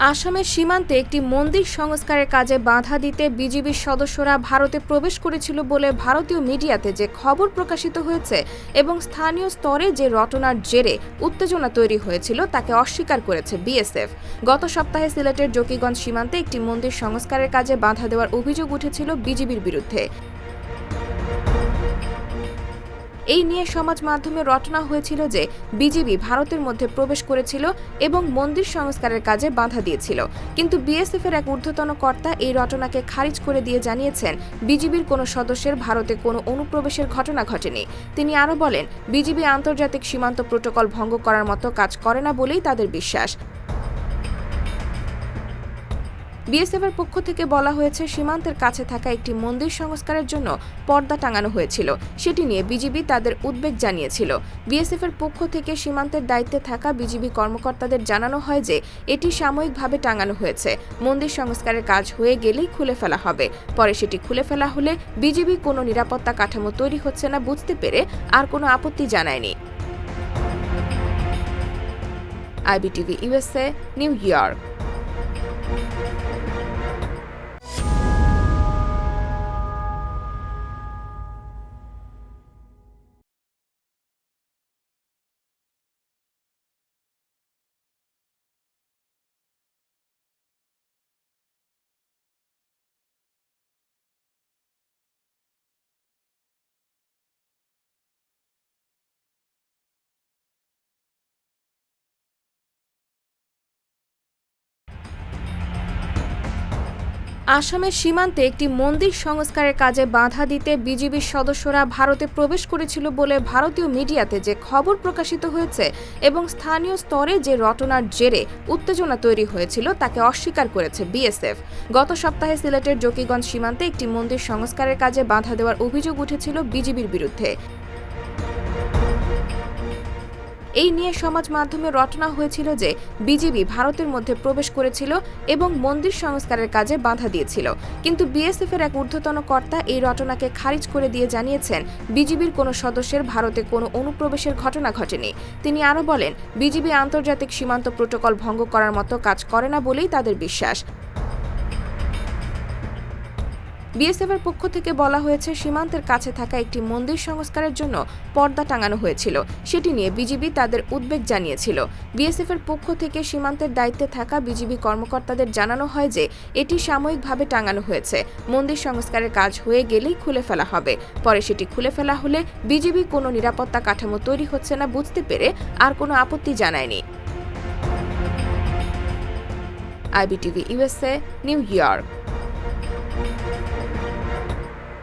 আসামের সীমান্তে একটি মন্দির সংস্কারের কাজে বাধা দিতে বিজিবির সদস্যরা ভারতে প্রবেশ করেছিল বলে ভারতীয় মিডিয়াতে যে খবর প্রকাশিত হয়েছে এবং স্থানীয় স্তরে যে রটনার জেরে উত্তেজনা তৈরি হয়েছিল তাকে অস্বীকার করেছে বিএসএফ। গত সপ্তাহে সিলেটের জকিগঞ্জ সীমান্তে একটি মন্দির সংস্কারের কাজে বাধা দেওয়ার অভিযোগ উঠেছিল বিজিবির বিরুদ্ধে। এই নিয়ে সমাজ মাধ্যমে রটনা হয়েছিল যে বিজিবি ভারতের মধ্যে প্রবেশ করেছিল এবং মন্দির সংস্কারের কাজে বাধা দিয়েছিল, কিন্তু বিএসএফের এক ঊর্ধ্বতন কর্তা এই রটনাকে খারিজ করে দিয়ে জানিয়েছেন বিজিবির কোনো সদস্যের ভারতে কোনো অনুপ্রবেশের ঘটনা ঘটেনি। তিনি আরও বলেন, বিজিবি আন্তর্জাতিক সীমান্ত প্রোটোকল ভঙ্গ করার মতো কাজ করে না বলেই তাদের বিশ্বাস। বিএসএফের পক্ষ থেকে বলা হয়েছে, সীমান্তের কাছে থাকা একটি মন্দির সংস্কারের জন্য পর্দা টাঙানো হয়েছিল, সেটি নিয়ে বিজিবি তাদের উদ্বেগ জানিয়েছিল। বিএসএফের পক্ষ থেকে সীমান্তের দায়িত্বে থাকা বিজিবি কর্মকর্তাদের জানানো হয় যে এটি সাময়িকভাবে টাঙানো হয়েছে, মন্দির সংস্কারের কাজ হয়ে গেলেই খুলে ফেলা হবে। পরে সেটি খুলে ফেলা হলে বিজিবি কোনো নিরাপত্তা কাঠামো তৈরি হচ্ছে না বুঝতে পেরে আর কোনো আপত্তি জানায়নি। IBTV USA, new York. আসামের সীমান্তে একটি মন্দির সংস্কারের কাজে বাধা দিতে বিজিবির সদস্যরা ভারতে প্রবেশ করেছিল বলে ভারতীয় মিডিয়াতে যে খবর প্রকাশিত হয়েছে এবং স্থানীয় স্তরে যে রটনার জেরে উত্তেজনা তৈরি হয়েছিল তাকে অস্বীকার করেছে বিএসএফ। গত সপ্তাহে সিলেটের জকিগঞ্জ সীমান্তে একটি মন্দির সংস্কারের কাজে বাধা দেওয়ার অভিযোগ উঠেছিল বিজিবির বিরুদ্ধে। এই নিয়ে সমাজ মাধ্যমে রটনা হয়েছিল যে বিজিবি ভারতের মধ্যে প্রবেশ করেছিল এবং মন্দির সংস্কারের কাজে বাধা দিয়েছিল, কিন্তু বিএসএফের এক ঊর্ধ্বতন কর্তা এই রটনাকে খারিজ করে দিয়ে জানিয়েছেন বিজিবির কোনো সদস্যের ভারতে কোনো অনুপ্রবেশের ঘটনা ঘটেনি। তিনি আরও বলেন, বিজিবি আন্তর্জাতিক সীমান্ত প্রোটোকল ভঙ্গ করার মতো কাজ করে না বলেই তাদের বিশ্বাস। বিএসএফের পক্ষ থেকে বলা হয়েছে, সীমান্তের কাছে থাকা একটি মন্দির সংস্কারের জন্য পর্দা টাঙানো হয়েছিল, সেটি নিয়ে বিজিবি তাদের উদ্বেগ জানিয়েছিল। বিএসএফের পক্ষ থেকে সীমান্তের দায়িত্বে থাকা বিজিবি কর্মকর্তাদের জানানো হয় যে এটি সাময়িকভাবে টাঙানো হয়েছে, মন্দির সংস্কারের কাজ হয়ে গেলেই খুলে ফেলা হবে। পরে সেটি খুলে ফেলা হলে বিজিবি কোনো নিরাপত্তা কাঠামো তৈরি হচ্ছে না বুঝতে পেরে আর কোনো আপত্তি জানায়নি। IBTV USA, new York.